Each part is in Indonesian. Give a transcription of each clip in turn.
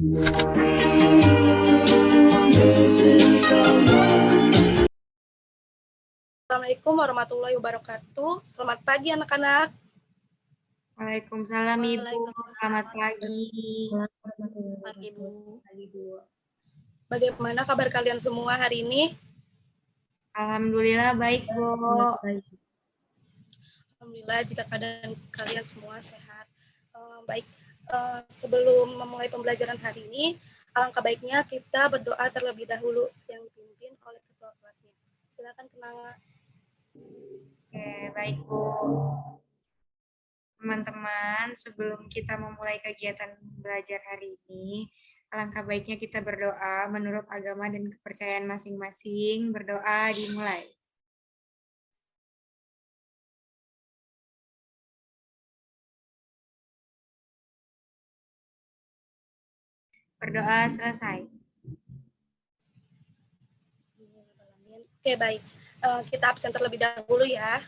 Assalamualaikum warahmatullahi wabarakatuh. Selamat pagi anak-anak. Waalaikumsalam Ibu. Selamat pagi. Pagi Bu. Bagaimana kabar kalian semua hari ini? Alhamdulillah baik, Bu. Alhamdulillah jika keadaan kalian semua sehat. Baik, sebelum memulai pembelajaran hari ini, alangkah baiknya kita berdoa terlebih dahulu yang dipimpin oleh ketua kelasnya. Silakan Kenanga. Oke, baik Bu. Teman-teman, sebelum kita memulai kegiatan belajar hari ini, alangkah baiknya kita berdoa menurut agama dan kepercayaan masing-masing. Berdoa dimulai. Berdoa selesai. Oke, baik. Kita absen terlebih dahulu ya.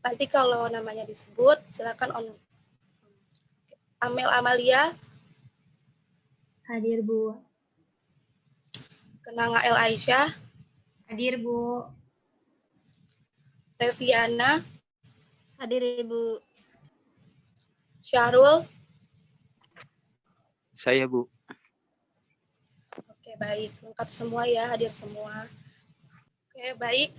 Nanti kalau namanya disebut, silakan on. Amel Amalia. Hadir Bu. Kenanga El Aisyah. Hadir, Bu. Reviana. Hadir Ibu. Syahrul. Saya, Bu. Oke, baik. Lengkap semua ya, hadir semua. Oke, baik.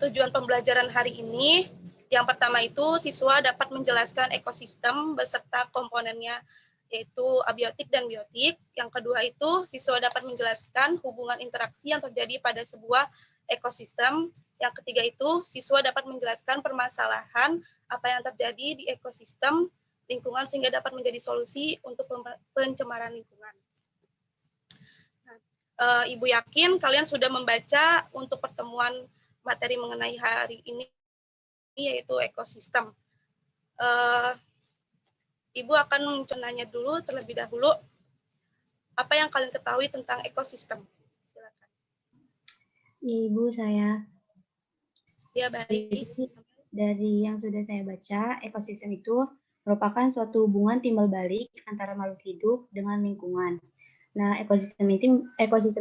Tujuan pembelajaran hari ini, yang pertama itu siswa dapat menjelaskan ekosistem beserta komponennya, yaitu abiotik dan biotik. Yang kedua itu siswa dapat menjelaskan hubungan interaksi yang terjadi pada sebuah ekosistem. Yang ketiga itu siswa dapat menjelaskan permasalahan apa yang terjadi di ekosistem lingkungan sehingga dapat menjadi solusi untuk pencemaran lingkungan. Nah, Ibu yakin kalian sudah membaca untuk pertemuan materi mengenai hari ini, yaitu ekosistem. Ibu akan menanya dulu terlebih dahulu apa yang kalian ketahui tentang ekosistem. Silakan. Ibu, saya. Ya, baik. Dari yang sudah saya baca, ekosistem itu merupakan suatu hubungan timbal balik antara makhluk hidup dengan lingkungan. Nah, ekosistem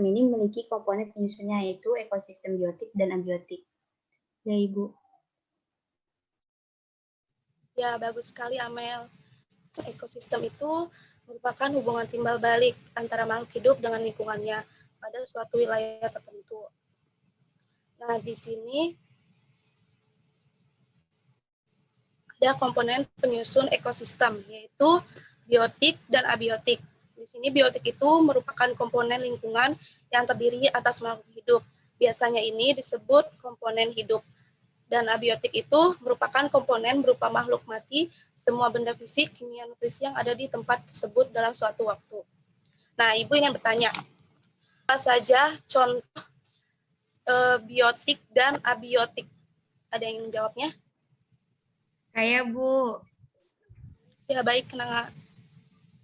ini memiliki komponen penyusunnya, yaitu ekosistem biotik dan abiotik. Ya, Ibu. Ya, bagus sekali, Amel. Ekosistem itu merupakan hubungan timbal balik antara makhluk hidup dengan lingkungannya pada suatu wilayah tertentu. Nah, di sini ada komponen penyusun ekosistem, yaitu biotik dan abiotik. Di sini biotik itu merupakan komponen lingkungan yang terdiri atas makhluk hidup. Biasanya ini disebut komponen hidup. Dan abiotik itu merupakan komponen berupa makhluk mati, semua benda fisik, kimia, nutrisi yang ada di tempat tersebut dalam suatu waktu. Nah, Ibu ingin bertanya, apa saja contoh biotik dan abiotik? Ada yang ingin menjawabnya? Saya, Bu. Ya, baik, Kenanga.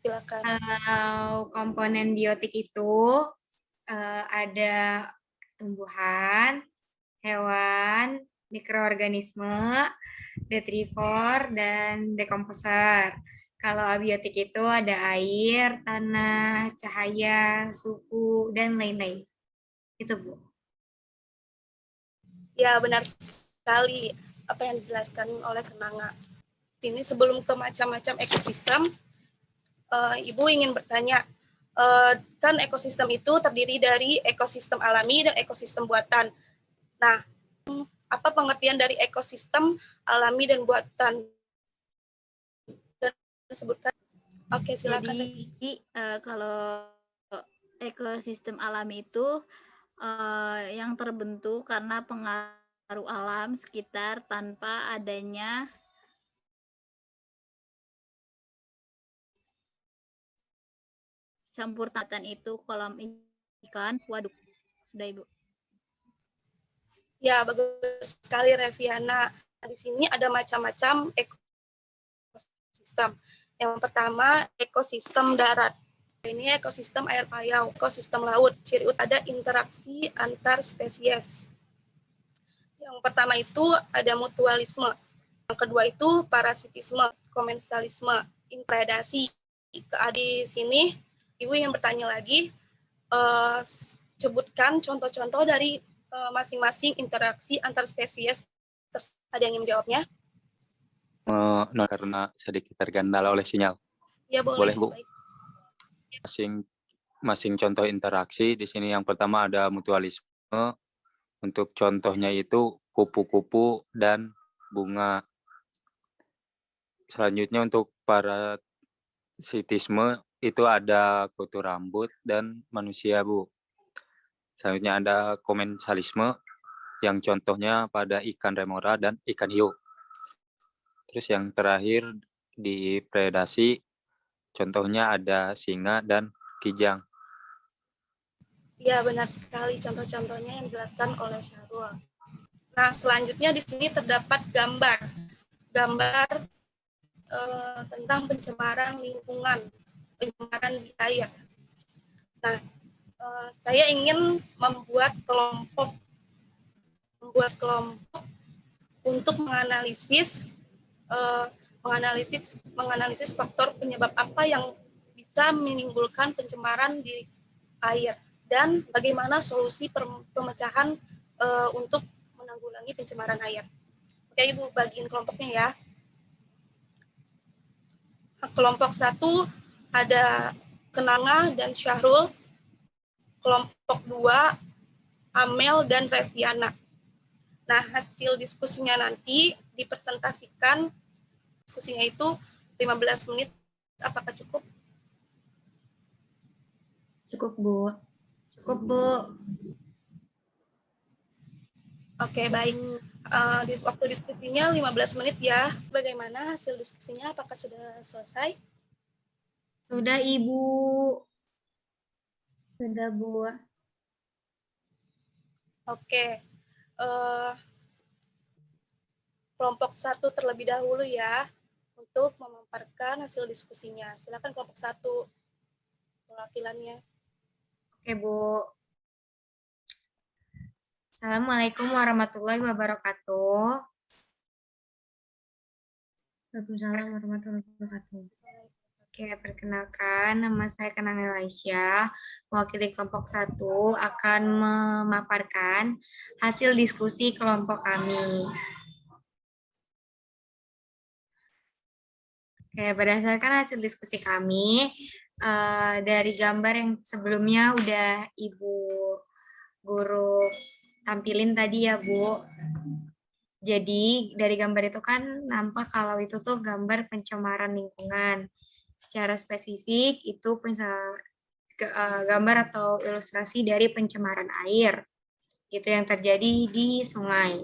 Silakan. Kalau komponen biotik itu ada tumbuhan, hewan, mikroorganisme, detrivor, dan dekomposer. Kalau abiotik itu ada air, tanah, cahaya, suhu, dan lain-lain. Itu, Bu. Ya, benar sekali apa yang dijelaskan oleh Kenanga. Ini sebelum ke macam-macam ekosistem, Ibu ingin bertanya, kan ekosistem itu terdiri dari ekosistem alami dan ekosistem buatan. Nah, apa pengertian dari ekosistem alami dan buatan? Sebutkan. Oke, silakan. Jadi kalau ekosistem alami itu yang terbentuk karena pengaruh alam sekitar tanpa adanya campur tangan itu kolam ikan, waduk. Sudah, Ibu. Ya, bagus sekali Reviana. Di sini ada macam-macam ekosistem. Yang pertama, ekosistem darat. Ini ekosistem air payau, ekosistem laut. Ciri utama ada interaksi antar spesies. Yang pertama itu ada mutualisme. Yang kedua itu parasitisme, komensalisme, predasi. Di sini Ibu yang bertanya lagi, sebutkan contoh-contoh dari masing-masing interaksi antar spesies. Ada yang ingin menjawabnya? Karena sedikit terkendala oleh sinyal. Ya, boleh. Boleh, Bu. Baik. Masing contoh interaksi di sini yang pertama ada mutualisme. Untuk contohnya itu kupu-kupu dan bunga. Selanjutnya untuk parasitisme itu ada kutu rambut dan manusia, Bu. Selanjutnya ada komensalisme yang contohnya pada ikan remora dan ikan hiu. Terus yang terakhir di predasi contohnya ada singa dan kijang. Ya, benar sekali contoh-contohnya yang dijelaskan oleh Syahrul. Nah, selanjutnya di sini terdapat gambar tentang pencemaran lingkungan, pencemaran di air. Nah, saya ingin membuat kelompok untuk menganalisis faktor penyebab apa yang bisa menimbulkan pencemaran di air dan bagaimana solusi pemecahan untuk menanggulangi pencemaran air. Oke, Ibu bagiin kelompoknya ya. Kelompok 1 ada Kenanga dan Syahrul. Kelompok 2 Amel dan Reviana. Nah, hasil diskusinya nanti dipresentasikan, diskusinya itu 15 menit. Apakah cukup? Cukup, Bu. Cukup, Bu. Oke, baik. Waktu diskusinya 15 menit ya. Bagaimana hasil diskusinya? Apakah sudah selesai? Sudah, Ibu. Sudah, Bu. Oke. Kelompok 1 terlebih dahulu ya untuk memaparkan hasil diskusinya. Silakan kelompok 1 perwakilannya. Oke, Bu. Assalamualaikum warahmatullahi wabarakatuh. Waalaikumsalam warahmatullahi wabarakatuh. Oke, perkenalkan, nama saya Kenanga Aisyah, mewakili kelompok 1 akan memaparkan hasil diskusi kelompok kami. Oke, berdasarkan hasil diskusi kami, dari gambar yang sebelumnya udah Ibu Guru tampilin tadi ya, Bu. Jadi, dari gambar itu kan nampak kalau itu tuh gambar pencemaran lingkungan. Secara spesifik, itu gambar atau ilustrasi dari pencemaran air. Gitu yang terjadi di sungai.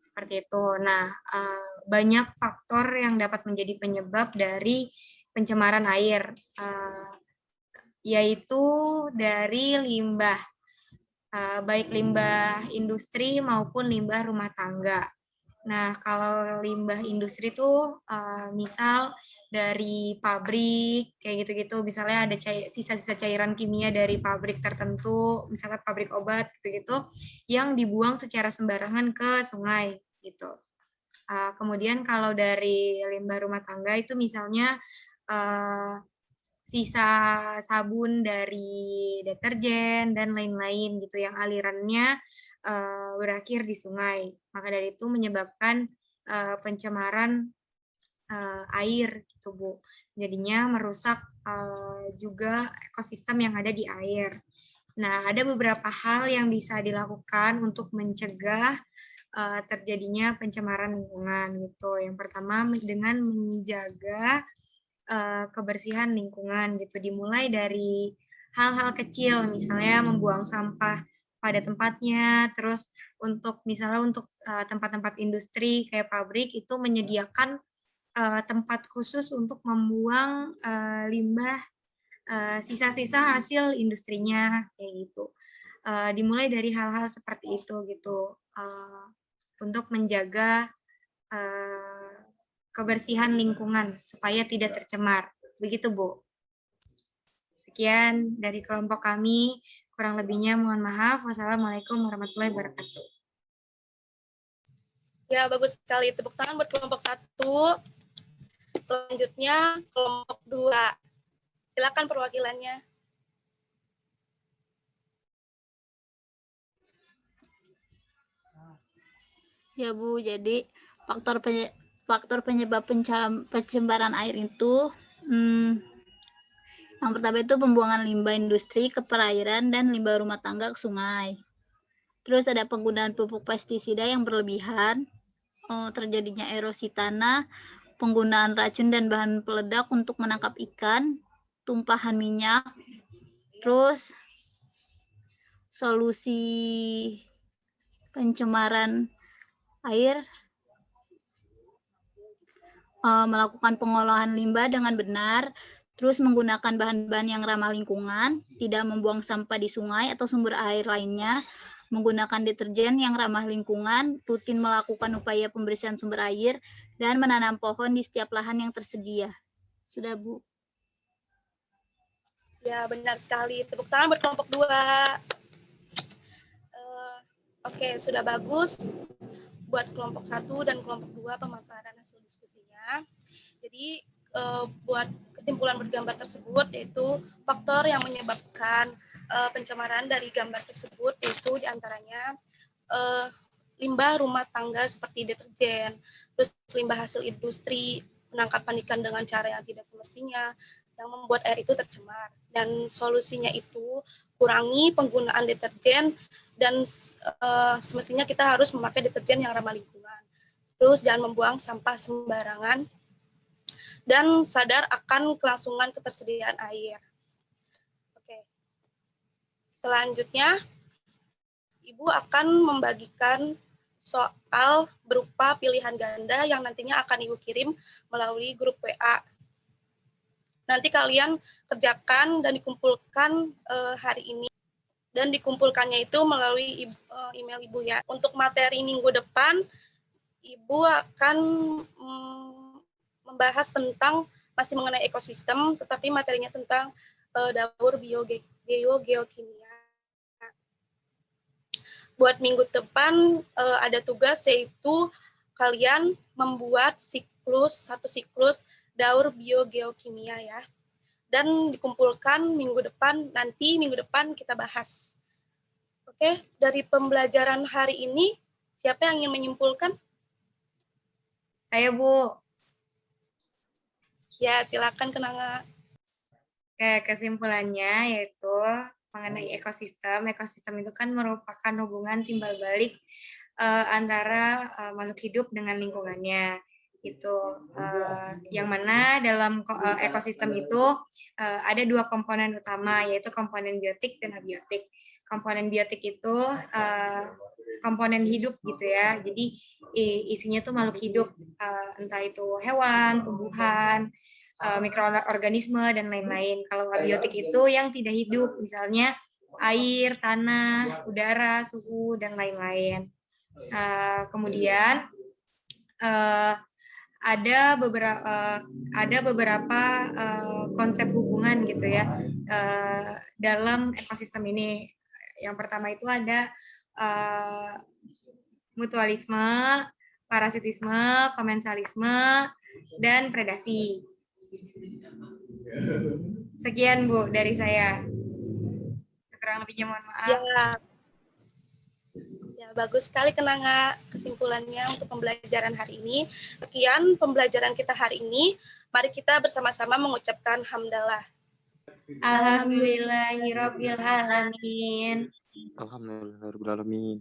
Seperti itu. Nah, banyak faktor yang dapat menjadi penyebab dari pencemaran air, yaitu dari limbah, baik limbah industri maupun limbah rumah tangga. Nah, kalau limbah industri itu misal dari pabrik, kayak gitu-gitu, misalnya ada sisa-sisa cairan kimia dari pabrik tertentu, misalnya pabrik obat, gitu-gitu, yang dibuang secara sembarangan ke sungai, gitu. Kemudian kalau dari limbah rumah tangga itu misalnya sisa sabun dari deterjen dan lain-lain gitu yang alirannya berakhir di sungai. Maka dari itu menyebabkan pencemaran air gitu, Bu. Jadinya merusak juga ekosistem yang ada di air. Nah, ada beberapa hal yang bisa dilakukan untuk mencegah terjadinya pencemaran lingkungan gitu. Yang pertama dengan menjaga kebersihan lingkungan gitu, dimulai dari hal-hal kecil, misalnya membuang sampah pada tempatnya, terus misalnya untuk tempat-tempat industri kayak pabrik itu menyediakan tempat khusus untuk membuang limbah sisa-sisa hasil industrinya kayak gitu. Dimulai dari hal-hal seperti itu gitu, untuk menjaga kebersihan lingkungan supaya tidak tercemar. Begitu, Bu. Sekian dari kelompok kami. Kurang lebihnya mohon maaf. Wassalamualaikum warahmatullahi wabarakatuh. Ya, bagus sekali. Tepuk tangan buat kelompok 1. Selanjutnya kelompok 2. Silakan perwakilannya. Ya Bu, jadi faktor penyebab pencemaran air itu yang pertama itu pembuangan limbah industri ke perairan dan limbah rumah tangga ke sungai. Terus ada penggunaan pupuk pestisida yang berlebihan, terjadinya erosi tanah, penggunaan racun dan bahan peledak untuk menangkap ikan, tumpahan minyak. Terus solusi pencemaran air, melakukan pengolahan limbah dengan benar, terus menggunakan bahan-bahan yang ramah lingkungan, tidak membuang sampah di sungai atau sumber air lainnya, menggunakan deterjen yang ramah lingkungan, rutin melakukan upaya pembersihan sumber air, dan menanam pohon di setiap lahan yang tersedia. Sudah, Bu? Ya, benar sekali. Tepuk tangan berkelompok 2. Oke, sudah bagus buat kelompok 1 dan kelompok 2 pemaparan hasil diskusinya. Jadi buat kesimpulan bergambar tersebut yaitu faktor yang menyebabkan pencemaran dari gambar tersebut yaitu diantaranya limbah rumah tangga seperti deterjen, terus limbah hasil industri, penangkapan ikan dengan cara yang tidak semestinya, yang membuat air itu tercemar. Dan solusinya itu kurangi penggunaan deterjen dan semestinya kita harus memakai deterjen yang ramah lingkungan. Terus jangan membuang sampah sembarangan dan sadar akan kelangsungan ketersediaan air. Oke. Selanjutnya, Ibu akan membagikan soal berupa pilihan ganda yang nantinya akan Ibu kirim melalui grup WA. Nanti kalian kerjakan dan dikumpulkan hari ini. Dan dikumpulkannya itu melalui email Ibu ya. Untuk materi minggu depan, Ibu akan membahas tentang masih mengenai ekosistem, tetapi materinya tentang daur biogeokimia. Buat minggu depan ada tugas yaitu kalian membuat satu siklus daur biogeokimia ya. Dan dikumpulkan minggu depan kita bahas. Oke, dari pembelajaran hari ini, siapa yang ingin menyimpulkan? Saya, Bu. Ya, silakan Kenanga. Oke, kesimpulannya yaitu mengenai ekosistem. Ekosistem itu kan merupakan hubungan timbal balik antara makhluk hidup dengan lingkungannya. Itu yang mana dalam ekosistem itu ada 2 komponen utama, yaitu komponen biotik dan abiotik. Komponen biotik itu komponen hidup gitu ya, jadi isinya tuh makhluk hidup, entah itu hewan, tumbuhan, mikroorganisme dan lain-lain. Kalau abiotik itu yang tidak hidup, misalnya air, tanah, udara, suhu dan lain-lain. Kemudian ada beberapa konsep hubungan gitu ya dalam ekosistem ini. Yang pertama itu ada mutualisme, parasitisme, komensalisme, dan predasi. Sekian Bu dari saya. Kurang lebihnya mohon maaf. Ya, bagus sekali Kenanga kesimpulannya untuk pembelajaran hari ini. Sekian pembelajaran kita hari ini. Mari kita bersama-sama mengucapkan hamdalah. Alhamdulillahirabbil alamin. Alhamdulillahirabbil alamin.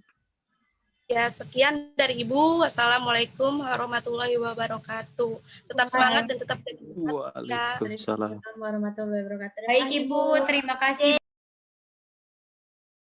Ya, sekian dari Ibu. Wassalamualaikum warahmatullahi wabarakatuh. Tetap semangat dan tetap Waalaikumsalam warahmatullahi wabarakatuh. Baik Ibu, terima kasih.